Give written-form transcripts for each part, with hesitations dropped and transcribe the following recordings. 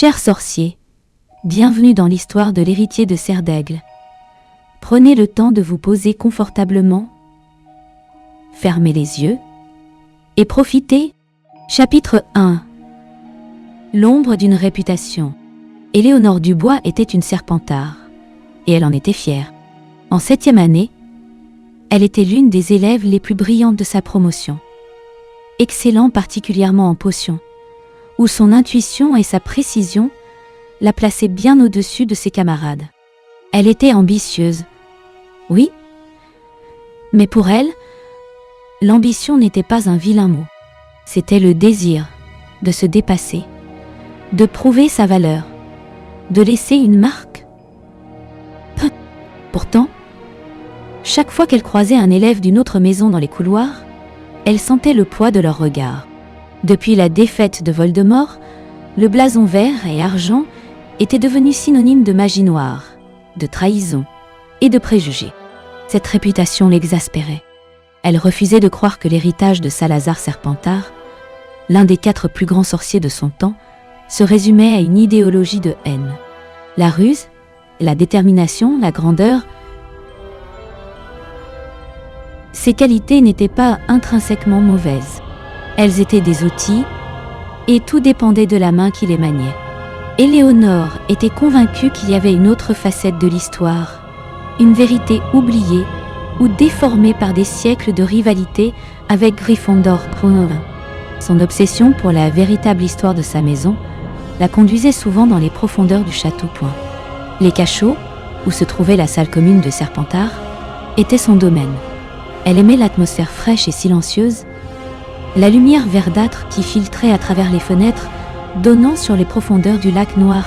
Chers sorciers, bienvenue dans l'histoire de l'héritier de Serdaigle. Prenez le temps de vous poser confortablement, fermez les yeux et profitez. Chapitre 1. L'ombre d'une réputation. Éléonore Dubois était une Serpentard, et elle en était fière. En 7e année, elle était l'une des élèves les plus brillantes de sa promotion. Excellant particulièrement en potions, où son intuition et sa précision la plaçaient bien au-dessus de ses camarades. Elle était ambitieuse, oui, mais pour elle, l'ambition n'était pas un vilain mot. C'était le désir de se dépasser, de prouver sa valeur, de laisser une marque. Pourtant, chaque fois qu'elle croisait un élève d'une autre maison dans les couloirs, elle sentait le poids de leur regard. Depuis la défaite de Voldemort, le blason vert et argent était devenu synonyme de magie noire, de trahison et de préjugés. Cette réputation l'exaspérait. Elle refusait de croire que l'héritage de Salazar Serpentard, l'un des 4 plus grands sorciers de son temps, se résumait à une idéologie de haine. La ruse, la détermination, la grandeur, ces qualités n'étaient pas intrinsèquement mauvaises. Elles étaient des outils, et tout dépendait de la main qui les maniait. Éléonore était convaincue qu'il y avait une autre facette de l'histoire, une vérité oubliée ou déformée par des siècles de rivalité avec Gryffondor. Son obsession pour la véritable histoire de sa maison la conduisait souvent dans les profondeurs du château. Les cachots, où se trouvait la salle commune de Serpentard, étaient son domaine. Elle aimait l'atmosphère fraîche et silencieuse, la lumière verdâtre qui filtrait à travers les fenêtres, donnant sur les profondeurs du lac noir.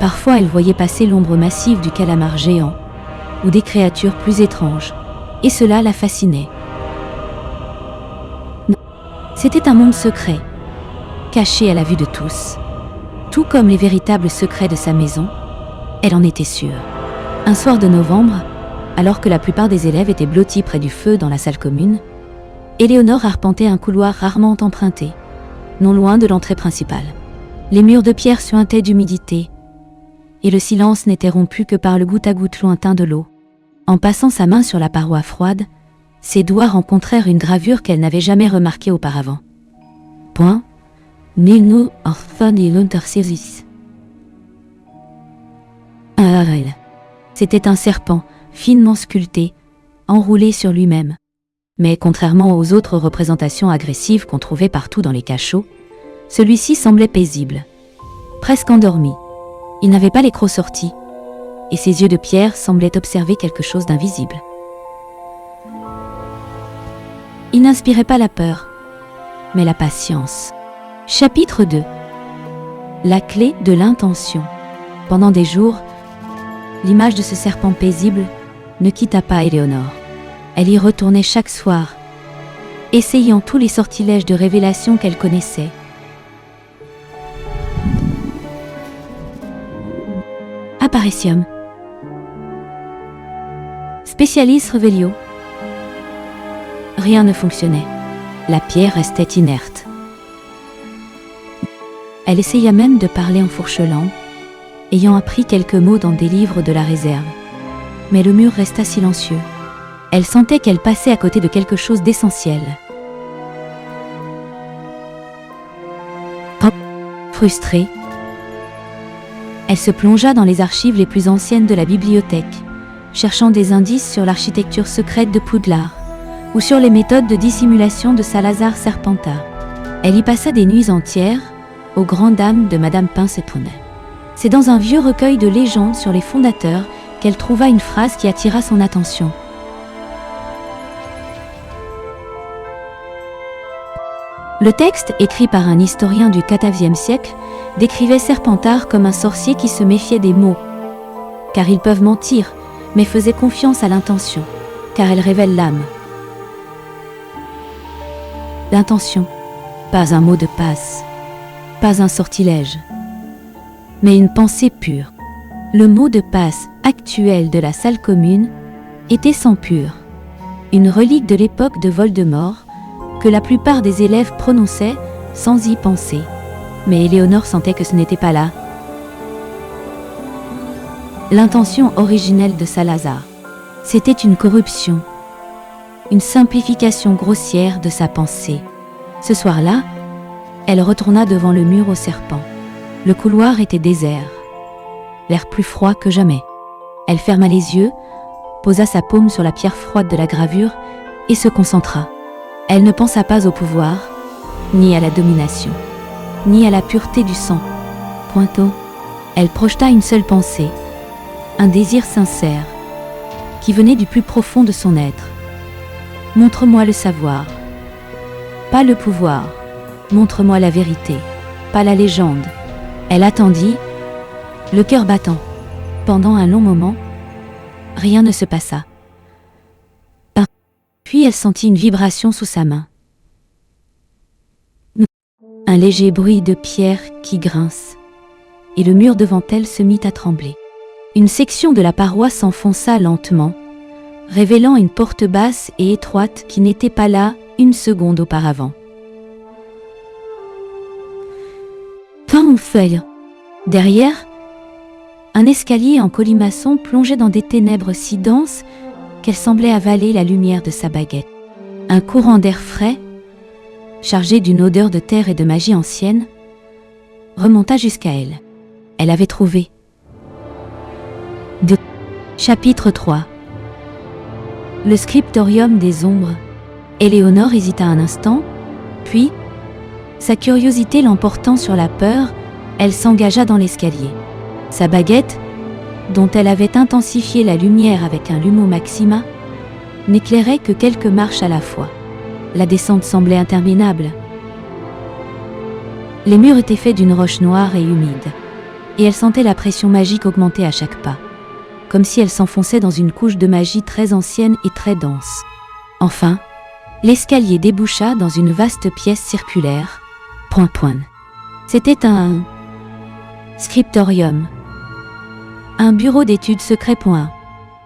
Parfois, elle voyait passer l'ombre massive du calamar géant, ou des créatures plus étranges, et cela la fascinait. C'était un monde secret, caché à la vue de tous. Tout comme les véritables secrets de sa maison, elle en était sûre. Un soir de novembre, alors que la plupart des élèves étaient blottis près du feu dans la salle commune, Éléonore arpentait un couloir rarement emprunté, non loin de l'entrée principale. Les murs de pierre suintaient d'humidité, et le silence n'était rompu que par le goutte-à-goutte lointain de l'eau. En passant sa main sur la paroi froide, ses doigts rencontrèrent une gravure qu'elle n'avait jamais remarquée auparavant. Point. Nilno orphan et l'untercesis. C'était un serpent, finement sculpté, enroulé sur lui-même. Mais contrairement aux autres représentations agressives qu'on trouvait partout dans les cachots, celui-ci semblait paisible, presque endormi. Il n'avait pas les crocs sortis, et ses yeux de pierre semblaient observer quelque chose d'invisible. Il n'inspirait pas la peur, mais la patience. Chapitre 2. La clé de l'intention. Pendant des jours, l'image de ce serpent paisible ne quitta pas Éléonore. Elle y retournait chaque soir, essayant tous les sortilèges de révélation qu'elle connaissait. Apparitium. Spécialis Revelio. Rien ne fonctionnait. La pierre restait inerte. Elle essaya même de parler en fourchelant, ayant appris quelques mots dans des livres de la réserve. Mais le mur resta silencieux. Elle sentait qu'elle passait à côté de quelque chose d'essentiel. Frustrée, elle se plongea dans les archives les plus anciennes de la bibliothèque, cherchant des indices sur l'architecture secrète de Poudlard ou sur les méthodes de dissimulation de Salazar Serpentard. Elle y passa des nuits entières, aux grandes dames de Madame Pincetronnet. C'est dans un vieux recueil de légendes sur les fondateurs qu'elle trouva une phrase qui attira son attention. Le texte, écrit par un historien du XIVe siècle, décrivait Serpentard comme un sorcier qui se méfiait des mots, car ils peuvent mentir, mais faisait confiance à l'intention, car elle révèle l'âme. L'intention, pas un mot de passe, pas un sortilège, mais une pensée pure. Le mot de passe actuel de la salle commune était sang pur, une relique de l'époque de Voldemort, que la plupart des élèves prononçaient sans y penser. Mais Éléonore sentait que ce n'était pas là l'intention originelle de Salazar. C'était une corruption, une simplification grossière de sa pensée. Ce soir-là, elle retourna devant le mur au serpent. Le couloir était désert, l'air plus froid que jamais. Elle ferma les yeux, posa sa paume sur la pierre froide de la gravure et se concentra. Elle ne pensa pas au pouvoir, ni à la domination, ni à la pureté du sang. Pointo, elle projeta une seule pensée, un désir sincère, qui venait du plus profond de son être. Montre-moi le savoir, pas le pouvoir. Montre-moi la vérité, pas la légende. Elle attendit, le cœur battant. Pendant un long moment, rien ne se passa. Puis elle sentit une vibration sous sa main. Un léger bruit de pierre qui grince, et le mur devant elle se mit à trembler. Une section de la paroi s'enfonça lentement, révélant une porte basse et étroite qui n'était pas là une seconde auparavant. Feuille. Derrière, un escalier en colimaçon plongeait dans des ténèbres si denses qu'elle semblait avaler la lumière de sa baguette. Un courant d'air frais, chargé d'une odeur de terre et de magie ancienne, remonta jusqu'à elle. Elle avait trouvé. Chapitre 3. Le scriptorium des ombres. Éléonore hésita un instant, puis, sa curiosité l'emportant sur la peur, elle s'engagea dans l'escalier. Sa baguette, dont elle avait intensifié la lumière avec un lumo maxima, n'éclairait que quelques marches à la fois. La descente semblait interminable. Les murs étaient faits d'une roche noire et humide, et elle sentait la pression magique augmenter à chaque pas, comme si elle s'enfonçait dans une couche de magie très ancienne et très dense. Enfin, l'escalier déboucha dans une vaste pièce circulaire. C'était un scriptorium, un bureau d'études secret.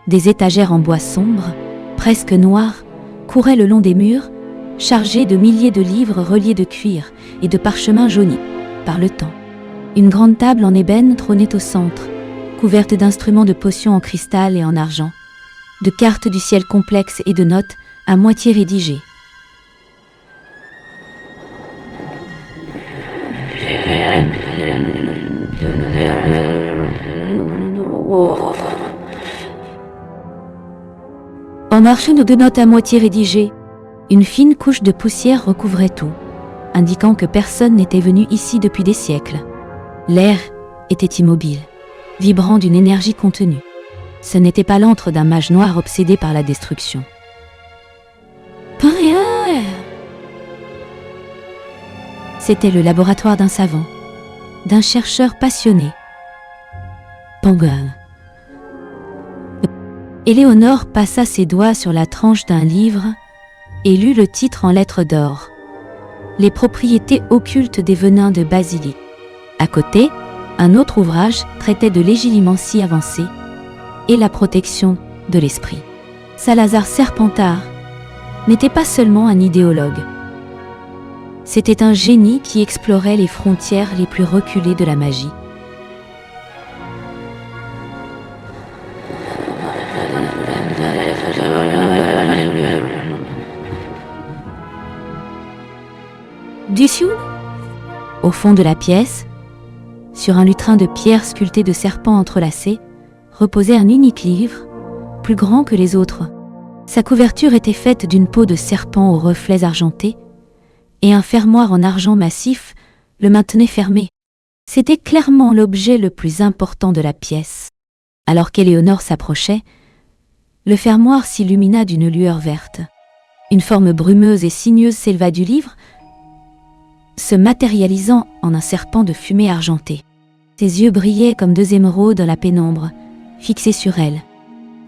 Des étagères en bois sombre, presque noires, couraient le long des murs, chargées de milliers de livres reliés de cuir et de parchemins jaunis par le temps. Une grande table en ébène trônait au centre, couverte d'instruments de potions en cristal et en argent, de cartes du ciel complexes et de notes à moitié rédigées. En marchant de notes à moitié rédigées, une fine couche de poussière recouvrait tout, indiquant que personne n'était venu ici depuis des siècles. L'air était immobile, vibrant d'une énergie contenue. Ce n'était pas l'antre d'un mage noir obsédé par la destruction. C'était le laboratoire d'un savant, d'un chercheur passionné. Éléonore passa ses doigts sur la tranche d'un livre et lut le titre en lettres d'or. Les propriétés occultes des venins de basilic. À côté, un autre ouvrage traitait de l'égilimancie avancée et la protection de l'esprit. Salazar Serpentard n'était pas seulement un idéologue. C'était un génie qui explorait les frontières les plus reculées de la magie. Dessous, au fond de la pièce, sur un lutrin de pierre sculpté de serpents entrelacés, reposait un unique livre, plus grand que les autres. Sa couverture était faite d'une peau de serpent aux reflets argentés, et un fermoir en argent massif le maintenait fermé. C'était clairement l'objet le plus important de la pièce. Alors qu'Éléonore s'approchait, le fermoir s'illumina d'une lueur verte. Une forme brumeuse et sinueuse s'éleva du livre, se matérialisant en un serpent de fumée argentée. Ses yeux brillaient comme deux émeraudes dans la pénombre, fixés sur elle.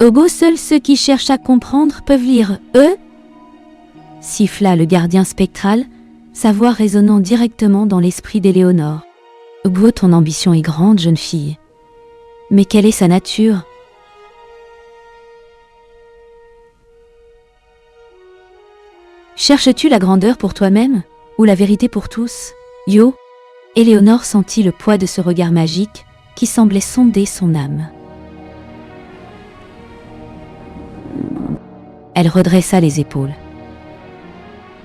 Ogo, seuls ceux qui cherchent à comprendre peuvent lire, siffla le gardien spectral, sa voix résonnant directement dans l'esprit d'Éléonore. Ogo, ton ambition est grande, jeune fille. Mais quelle est sa nature ? Cherches-tu la grandeur pour toi-même ou la vérité pour tous, Yo? Éléonore sentit le poids de ce regard magique qui semblait sonder son âme. Elle redressa les épaules,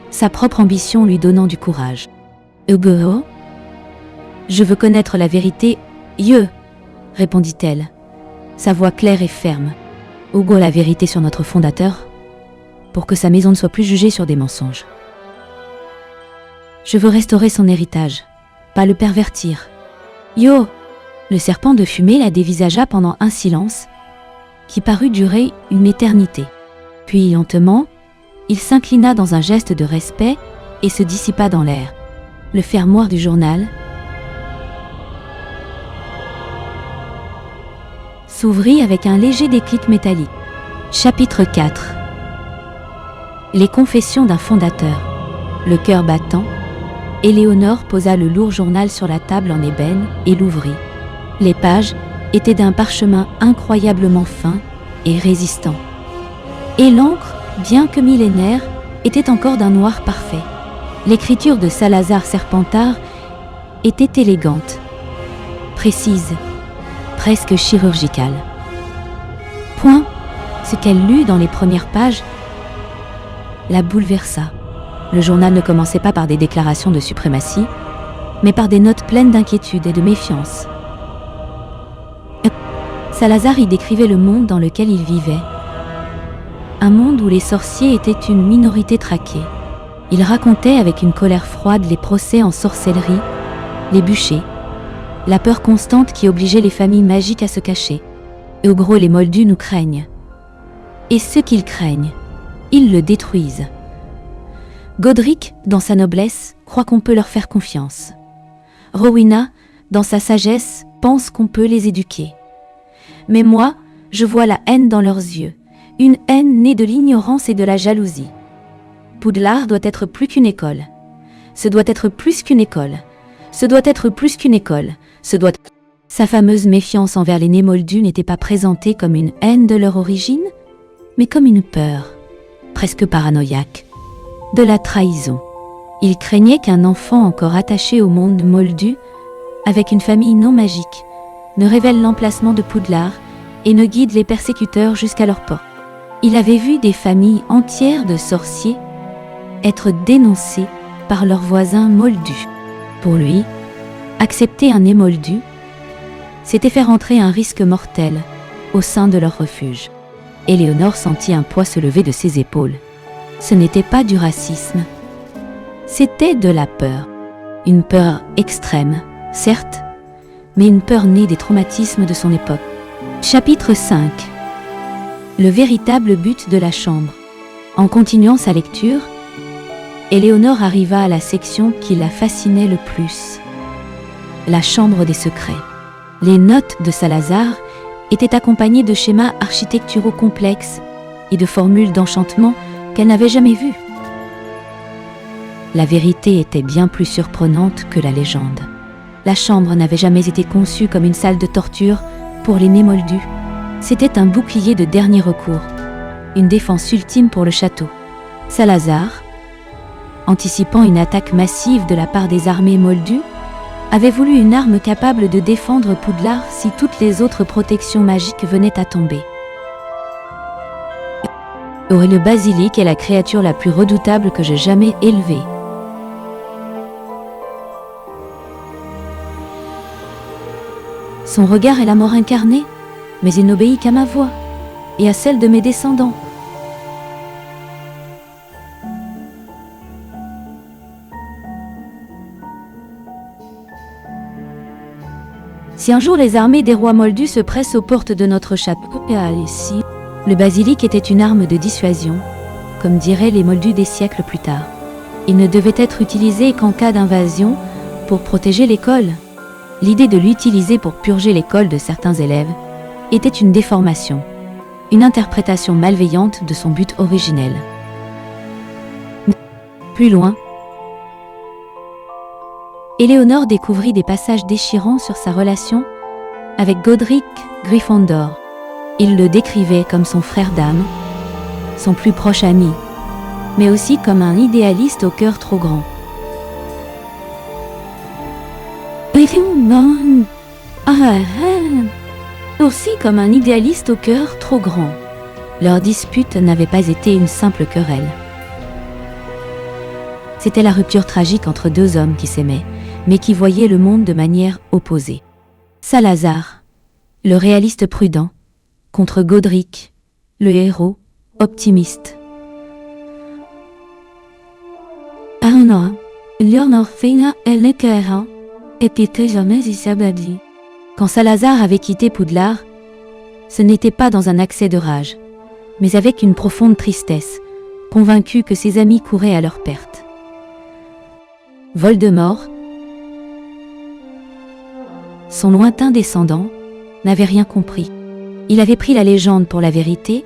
sa propre ambition lui donnant du courage. Hugo, je veux connaître la vérité, Ye, répondit-elle, sa voix claire et ferme. Hugo, la vérité sur notre fondateur, pour que sa maison ne soit plus jugée sur des mensonges. Je veux restaurer son héritage, pas le pervertir. Yo! Le serpent de fumée la dévisagea pendant un silence qui parut durer une éternité. Puis, lentement, il s'inclina dans un geste de respect et se dissipa dans l'air. Le fermoir du journal s'ouvrit avec un léger déclic métallique. Chapitre 4. Les confessions d'un fondateur. Le cœur battant, Éléonore posa le lourd journal sur la table en ébène et l'ouvrit. Les pages étaient d'un parchemin incroyablement fin et résistant. Et l'encre, bien que millénaire, était encore d'un noir parfait. L'écriture de Salazar Serpentard était élégante, précise, presque chirurgicale. Point, ce qu'elle lut dans les premières pages la bouleversa. Le journal ne commençait pas par des déclarations de suprématie, mais par des notes pleines d'inquiétude et de méfiance. Salazar y décrivait le monde dans lequel il vivait. Un monde où les sorciers étaient une minorité traquée. Il racontait avec une colère froide les procès en sorcellerie, les bûchers, la peur constante qui obligeait les familles magiques à se cacher. Et au gros, les Moldus nous craignent. Et ceux qu'ils craignent, ils le détruisent. Godric, dans sa noblesse, croit qu'on peut leur faire confiance. Rowena, dans sa sagesse, pense qu'on peut les éduquer. Mais moi, je vois la haine dans leurs yeux, une haine née de l'ignorance et de la jalousie. Poudlard doit être plus qu'une école. Ce doit être plus qu'une école. Ce doit être plus qu'une école. Ce doit... Sa fameuse méfiance envers les nés moldus n'était pas présentée comme une haine de leur origine, mais comme une peur, presque paranoïaque, de la trahison. Il craignait qu'un enfant encore attaché au monde moldu, avec une famille non magique, ne révèle l'emplacement de Poudlard et ne guide les persécuteurs jusqu'à leur porte. Il avait vu des familles entières de sorciers être dénoncées par leurs voisins moldus. Pour lui, accepter un né moldu, c'était faire entrer un risque mortel au sein de leur refuge. Éléonore sentit un poids se lever de ses épaules. Ce n'était pas du racisme, c'était de la peur. Une peur extrême, certes, mais une peur née des traumatismes de son époque. Chapitre 5. Le véritable but de la chambre. En continuant sa lecture, Éléonore arriva à la section qui la fascinait le plus. La chambre des secrets. Les notes de Salazar étaient accompagnées de schémas architecturaux complexes et de formules d'enchantement qu'elle n'avait jamais vues. La vérité était bien plus surprenante que la légende. La chambre n'avait jamais été conçue comme une salle de torture pour les nés moldus. C'était un bouclier de dernier recours, une défense ultime pour le château. Salazar, anticipant une attaque massive de la part des armées moldues, avait voulu une arme capable de défendre Poudlard si toutes les autres protections magiques venaient à tomber. Le basilic est la créature la plus redoutable que j'ai jamais élevée. Son regard est la mort incarnée, mais il n'obéit qu'à ma voix et à celle de mes descendants. Si un jour les armées des rois moldus se pressent aux portes de notre château, ici, le basilic était une arme de dissuasion, comme diraient les moldus des siècles plus tard. Il ne devait être utilisé qu'en cas d'invasion pour protéger l'école. L'idée de l'utiliser pour purger l'école de certains élèves était une déformation, une interprétation malveillante de son but originel. Plus loin, Éléonore découvrit des passages déchirants sur sa relation avec Godric Gryffondor. Il le décrivait comme son frère d'âme, son plus proche ami, mais aussi comme un idéaliste au cœur trop grand. Aussi comme un idéaliste au cœur trop grand. Leur dispute n'avait pas été une simple querelle. C'était la rupture tragique entre deux hommes qui s'aimaient, mais qui voyaient le monde de manière opposée. Salazar, le réaliste prudent, contre Godric, le héros optimiste. Quand Salazar avait quitté Poudlard, ce n'était pas dans un accès de rage, mais avec une profonde tristesse, convaincu que ses amis couraient à leur perte. Voldemort, son lointain descendant, n'avait rien compris. Il avait pris la légende pour la vérité,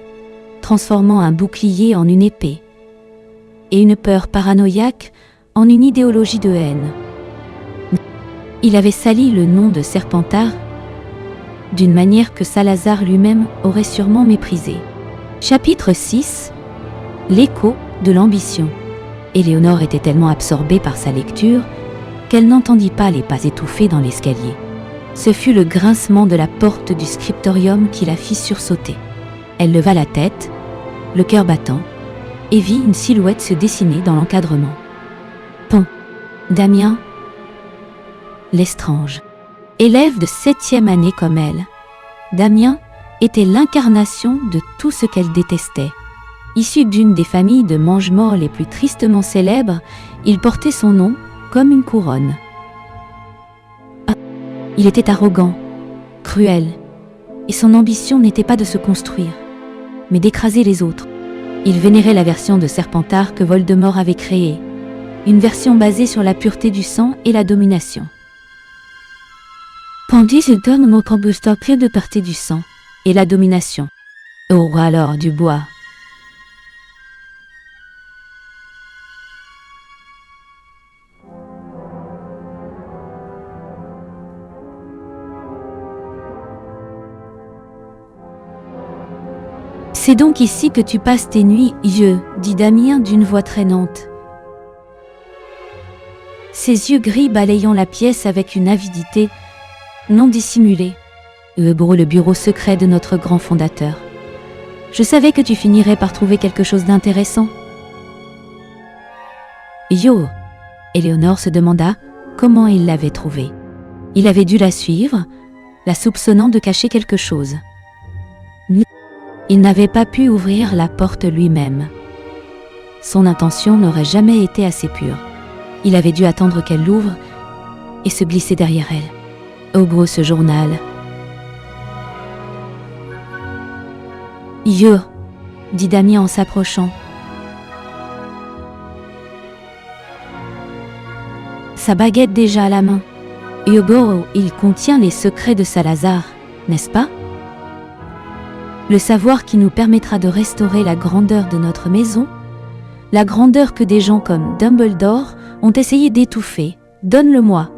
transformant un bouclier en une épée, et une peur paranoïaque en une idéologie de haine. Il avait sali le nom de Serpentard d'une manière que Salazar lui-même aurait sûrement méprisé. Chapitre 6. L'écho de l'ambition. Éléonore était tellement absorbée par sa lecture qu'elle n'entendit pas les pas étouffés dans l'escalier. Ce fut le grincement de la porte du scriptorium qui la fit sursauter. Elle leva la tête, le cœur battant, et vit une silhouette se dessiner dans l'encadrement. Pan. Damien Lestrange. Élève de 7e année comme elle, Damien était l'incarnation de tout ce qu'elle détestait. Issu d'une des familles de mange-morts les plus tristement célèbres, il portait son nom comme une couronne. Il était arrogant, cruel, et son ambition n'était pas de se construire, mais d'écraser les autres. Il vénérait la version de Serpentard que Voldemort avait créée, une version basée sur la pureté du sang et la domination. Pendit se donne mon combusteur près de pureté du sang et la domination. Oh, alors du bois. C'est donc ici que tu passes tes nuits, dit Damien d'une voix traînante. Ses yeux gris balayant la pièce avec une avidité non dissimulée. Le bureau secret de notre grand fondateur. Je savais que tu finirais par trouver quelque chose d'intéressant. Éléonore se demanda comment il l'avait trouvée. Il avait dû la suivre, la soupçonnant de cacher quelque chose. Il n'avait pas pu ouvrir la porte lui-même. Son intention n'aurait jamais été assez pure. Il avait dû attendre qu'elle l'ouvre et se glisser derrière elle. Oh, ce journal. Dit Damien en s'approchant. Sa baguette déjà à la main. Il contient les secrets de Salazar, n'est-ce pas? Le savoir qui nous permettra de restaurer la grandeur de notre maison, la grandeur que des gens comme Dumbledore ont essayé d'étouffer. Donne-le-moi.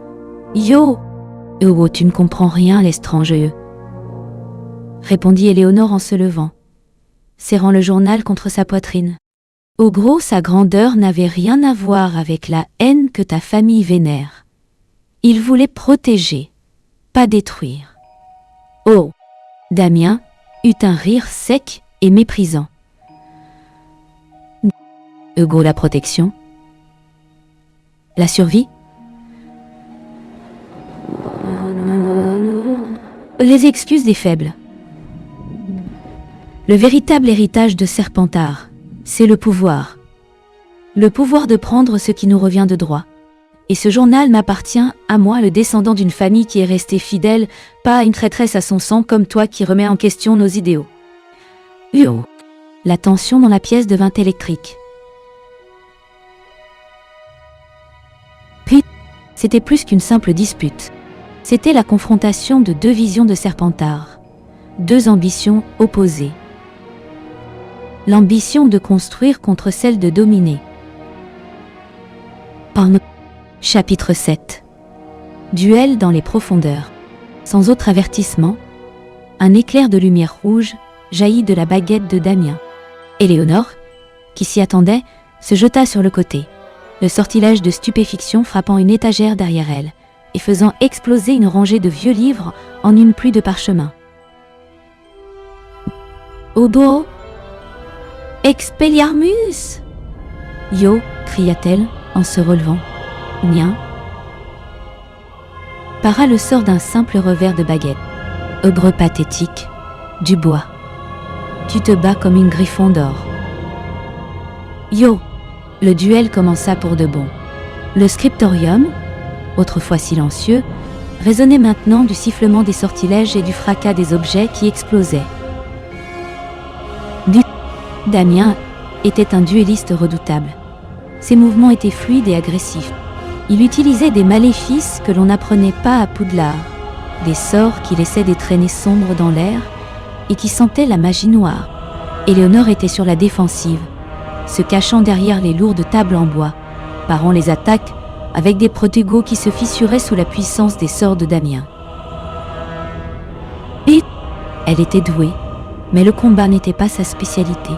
Tu ne comprends rien, Lestrange, répondit Éléonore en se levant, serrant le journal contre sa poitrine. Sa grandeur n'avait rien à voir avec la haine que ta famille vénère. Il voulait protéger, pas détruire. Damien eut un rire sec et méprisant. La protection? La survie? Les excuses des faibles. Le véritable héritage de Serpentard, c'est le pouvoir. Le pouvoir de prendre ce qui nous revient de droit. Et ce journal m'appartient, à moi, le descendant d'une famille qui est restée fidèle, pas à une traîtresse à son sang comme toi qui remets en question nos idéaux. La tension dans la pièce devint électrique. Puis, c'était plus qu'une simple dispute. C'était la confrontation de deux visions de Serpentard, deux ambitions opposées. L'ambition de construire contre celle de dominer. Chapitre 7. Duel dans les profondeurs. Sans autre avertissement, un éclair de lumière rouge jaillit de la baguette de Damien. Éléonore, qui s'y attendait, se jeta sur le côté, le sortilège de stupéfiction frappant une étagère derrière elle et faisant exploser une rangée de vieux livres en une pluie de parchemins. « Obo ! Expelliarmus !» Yo, cria-t-elle en se relevant. Nien. Para le sort d'un simple revers de baguette. Ogre pathétique, du bois. Tu te bats comme une griffon d'or. Yo. Le duel commença pour de bon. Le scriptorium, autrefois silencieux, résonnait maintenant du sifflement des sortilèges et du fracas des objets qui explosaient. Damien était un duelliste redoutable. Ses mouvements étaient fluides et agressifs. Il utilisait des maléfices que l'on n'apprenait pas à Poudlard, des sorts qui laissaient des traînées sombres dans l'air et qui sentaient la magie noire. Éléonore était sur la défensive, se cachant derrière les lourdes tables en bois, parant les attaques avec des protégos qui se fissuraient sous la puissance des sorts de Damien. Et elle était douée, mais le combat n'était pas sa spécialité.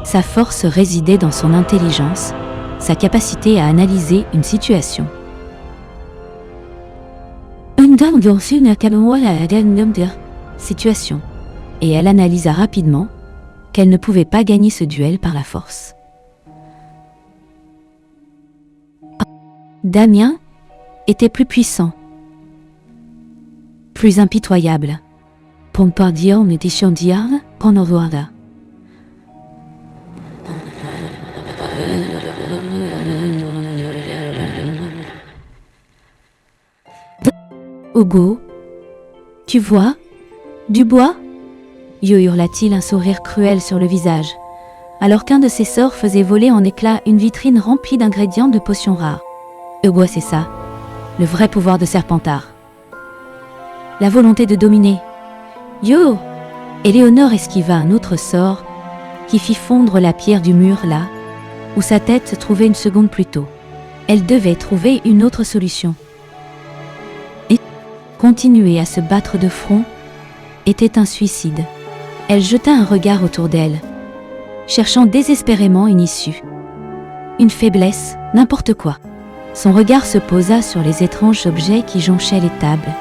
Sa force résidait dans son intelligence, sa capacité à analyser une situation. Situation. Et elle analysa rapidement qu'elle ne pouvait pas gagner ce duel par la force. Damien était plus puissant, plus impitoyable. Pour ne pas dire on était chandiard, on en voit là. Ogo, tu vois, du bois ? Yo hurla-t-il, un sourire cruel sur le visage, alors qu'un de ses sorts faisait voler en éclats une vitrine remplie d'ingrédients de potions rares. Ogo, c'est ça, le vrai pouvoir de Serpentard. La volonté de dominer. Yo ! Éléonore esquiva un autre sort qui fit fondre la pierre du mur là où sa tête se trouvait une seconde plus tôt. Elle devait trouver une autre solution. Et continuer à se battre de front était un suicide. Elle jeta un regard autour d'elle, cherchant désespérément une issue. Une faiblesse, n'importe quoi. Son regard se posa sur les étranges objets qui jonchaient les tables,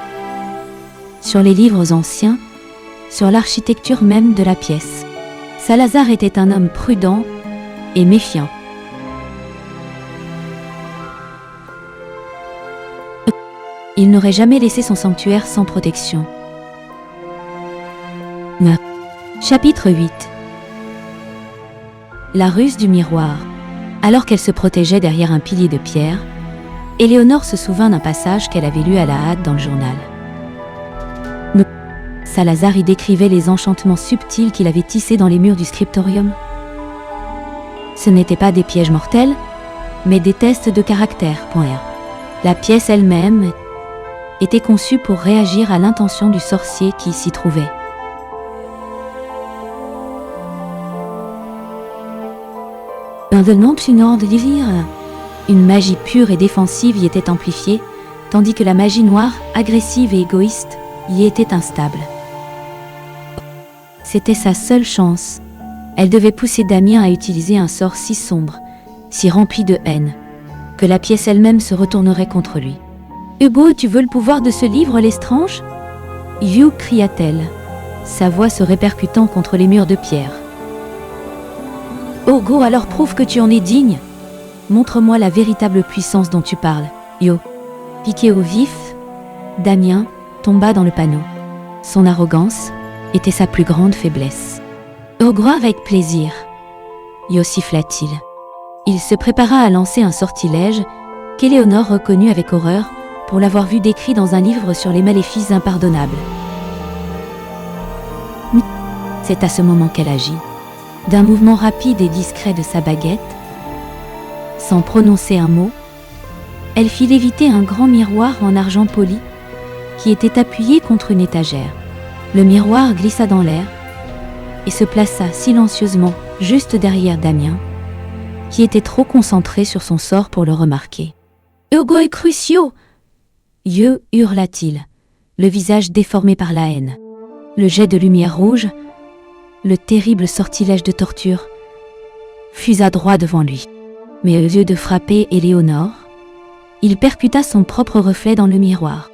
sur les livres anciens, sur l'architecture même de la pièce. Salazar était un homme prudent et méfiant. Il n'aurait jamais laissé son sanctuaire sans protection. Chapitre 8. La ruse du miroir. Alors qu'elle se protégeait derrière un pilier de pierre, Éléonore se souvint d'un passage qu'elle avait lu à la hâte dans le journal. Salazar y décrivait les enchantements subtils qu'il avait tissés dans les murs du scriptorium. Ce n'étaient pas des pièges mortels, mais des tests de caractère. La pièce elle-même était conçue pour réagir à l'intention du sorcier qui s'y trouvait. Une magie pure et défensive y était amplifiée, tandis que la magie noire, agressive et égoïste, y était instable. C'était sa seule chance. Elle devait pousser Damien à utiliser un sort si sombre, si rempli de haine, que la pièce elle-même se retournerait contre lui. « Hugo, tu veux le pouvoir de ce livre, l'estrange ?» You, cria-t-elle, sa voix se répercutant contre les murs de pierre. « Hugo, alors prouve que tu en es digne. Montre-moi la véritable puissance dont tu parles, Yo. » Piqué au vif, Damien tomba dans le panneau. Son arrogance était sa plus grande faiblesse. « Ogre avec plaisir, » Yo siffla-t-il. Il se prépara à lancer un sortilège qu'Éléonore reconnut avec horreur pour l'avoir vu décrit dans un livre sur les maléfices impardonnables. C'est à ce moment qu'elle agit. D'un mouvement rapide et discret de sa baguette, sans prononcer un mot, elle fit léviter un grand miroir en argent poli qui était appuyé contre une étagère. Le miroir glissa dans l'air et se plaça silencieusement juste derrière Damien, qui était trop concentré sur son sort pour le remarquer. « Hugo est cruciaux !» hurla-t-il, le visage déformé par la haine. Le jet de lumière rouge, le terrible sortilège de torture, fusa droit devant lui. Mais au lieu de frapper Éléonore, il percuta son propre reflet dans le miroir.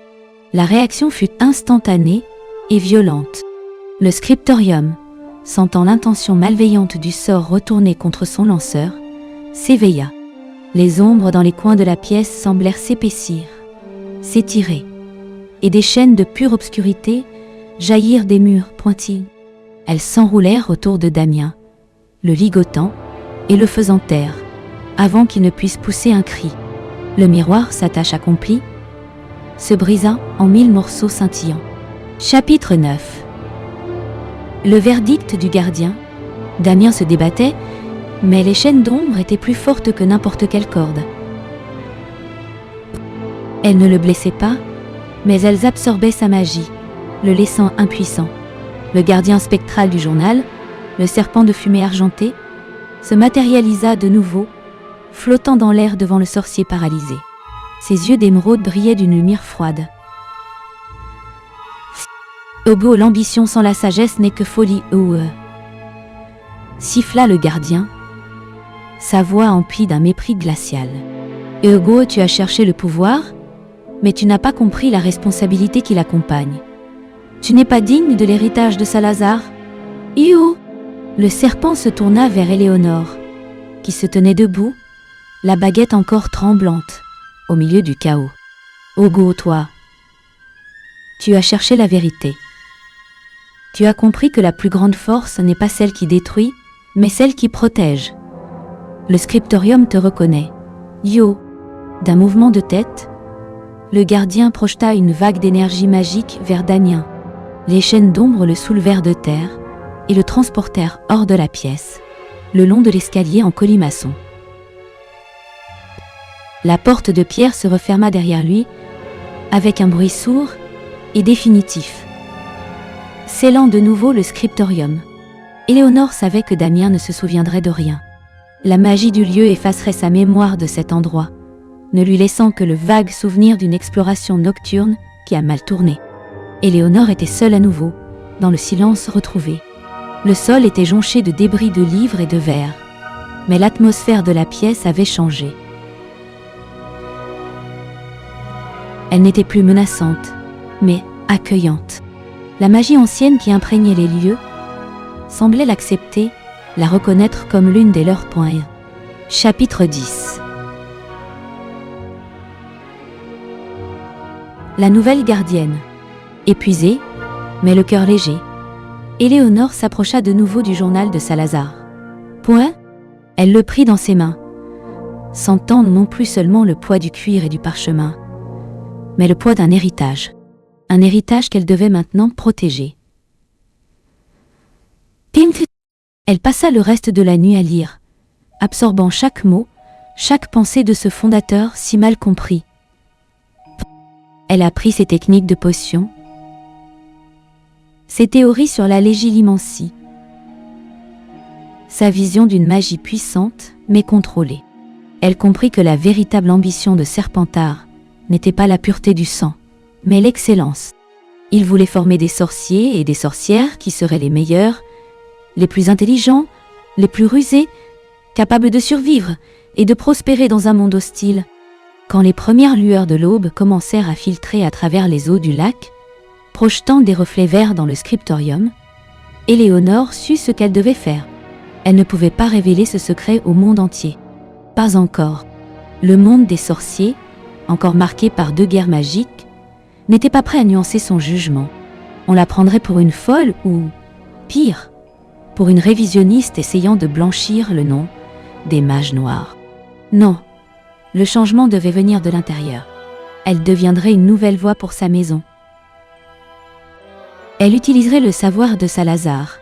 La réaction fut instantanée et violente. Le scriptorium, sentant l'intention malveillante du sort retourner contre son lanceur, s'éveilla. Les ombres dans les coins de la pièce semblèrent s'épaissir, s'étirer, et des chaînes de pure obscurité jaillirent des murs pointillés. Elles s'enroulèrent autour de Damien, le ligotant et le faisant taire, avant qu'il ne puisse pousser un cri. Le miroir, sa tâche accomplie, se brisa en 1000 morceaux scintillants. Chapitre 9. Le verdict du gardien. Damien se débattait, mais les chaînes d'ombre étaient plus fortes que n'importe quelle corde. Elles ne le blessaient pas, mais elles absorbaient sa magie, le laissant impuissant. Le gardien spectral du journal, le serpent de fumée argentée, se matérialisa de nouveau, flottant dans l'air devant le sorcier paralysé. Ses yeux d'émeraude brillaient d'une lumière froide. Ogo, l'ambition sans la sagesse n'est que folie, siffla le gardien, sa voix emplie d'un mépris glacial. Ogo, tu as cherché le pouvoir, mais tu n'as pas compris la responsabilité qui l'accompagne. Tu n'es pas digne de l'héritage de Salazar. Le serpent se tourna vers Éléonore, qui se tenait debout, la baguette encore tremblante, au milieu du chaos. Ogo, toi, tu as cherché la vérité. Tu as compris que la plus grande force n'est pas celle qui détruit, mais celle qui protège. Le scriptorium te reconnaît. D'un mouvement de tête, le gardien projeta une vague d'énergie magique vers Damien. Les chaînes d'ombre le soulevèrent de terre et le transportèrent hors de la pièce, le long de l'escalier en colimaçon. La porte de pierre se referma derrière lui, avec un bruit sourd et définitif, scellant de nouveau le scriptorium. Éléonore savait que Damien ne se souviendrait de rien. La magie du lieu effacerait sa mémoire de cet endroit, ne lui laissant que le vague souvenir d'une exploration nocturne qui a mal tourné. Éléonore était seule à nouveau, dans le silence retrouvé. Le sol était jonché de débris de livres et de verres, mais l'atmosphère de la pièce avait changé. Elle n'était plus menaçante, mais accueillante. La magie ancienne qui imprégnait les lieux semblait l'accepter, la reconnaître comme l'une des leurs points. Chapitre 10. La nouvelle gardienne. Épuisée, mais le cœur léger, Éléonore s'approcha de nouveau du journal de Salazar. Elle le prit dans ses mains, sentant non plus seulement le poids du cuir et du parchemin, mais le poids d'un héritage. Un héritage qu'elle devait maintenant protéger. Elle passa le reste de la nuit à lire, absorbant chaque mot, chaque pensée de ce fondateur si mal compris. Elle apprit ses techniques de potion, ses théories sur la légilimencie, sa vision d'une magie puissante mais contrôlée. Elle comprit que la véritable ambition de Serpentard n'était pas la pureté du sang, mais l'excellence. Il voulait former des sorciers et des sorcières qui seraient les meilleurs, les plus intelligents, les plus rusés, capables de survivre et de prospérer dans un monde hostile. Quand les premières lueurs de l'aube commencèrent à filtrer à travers les eaux du lac, projetant des reflets verts dans le scriptorium, Éléonore sut ce qu'elle devait faire. Elle ne pouvait pas révéler ce secret au monde entier. Pas encore. Le monde des sorciers, encore marqué par 2 guerres magiques, n'était pas prêt à nuancer son jugement. On la prendrait pour une folle ou, pire, pour une révisionniste essayant de blanchir le nom des mages noirs. Non, le changement devait venir de l'intérieur. Elle deviendrait une nouvelle voix pour sa maison. Elle utiliserait le savoir de Salazar,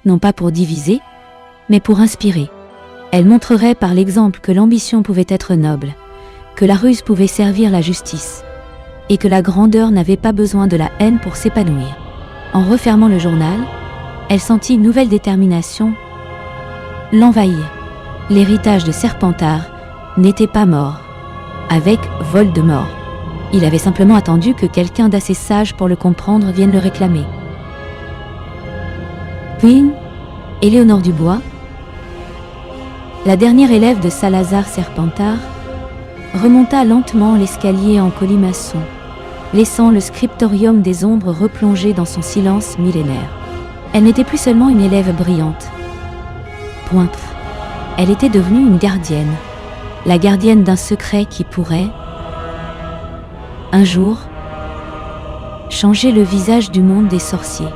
non pas pour diviser, mais pour inspirer. Elle montrerait par l'exemple que l'ambition pouvait être noble, que la ruse pouvait servir la justice, et que la grandeur n'avait pas besoin de la haine pour s'épanouir. En refermant le journal, elle sentit une nouvelle détermination l'envahir. L'héritage de Serpentard n'était pas mort, avec Voldemort. Il avait simplement attendu que quelqu'un d'assez sage pour le comprendre vienne le réclamer. Puis, Éléonore Dubois, La dernière élève de Salazar Serpentard remonta lentement l'escalier en colimaçon, laissant le scriptorium des ombres replonger dans son silence millénaire. Elle n'était plus seulement une élève brillante. Point. Elle était devenue une gardienne. La gardienne d'un secret qui pourrait, un jour, changer le visage du monde des sorciers.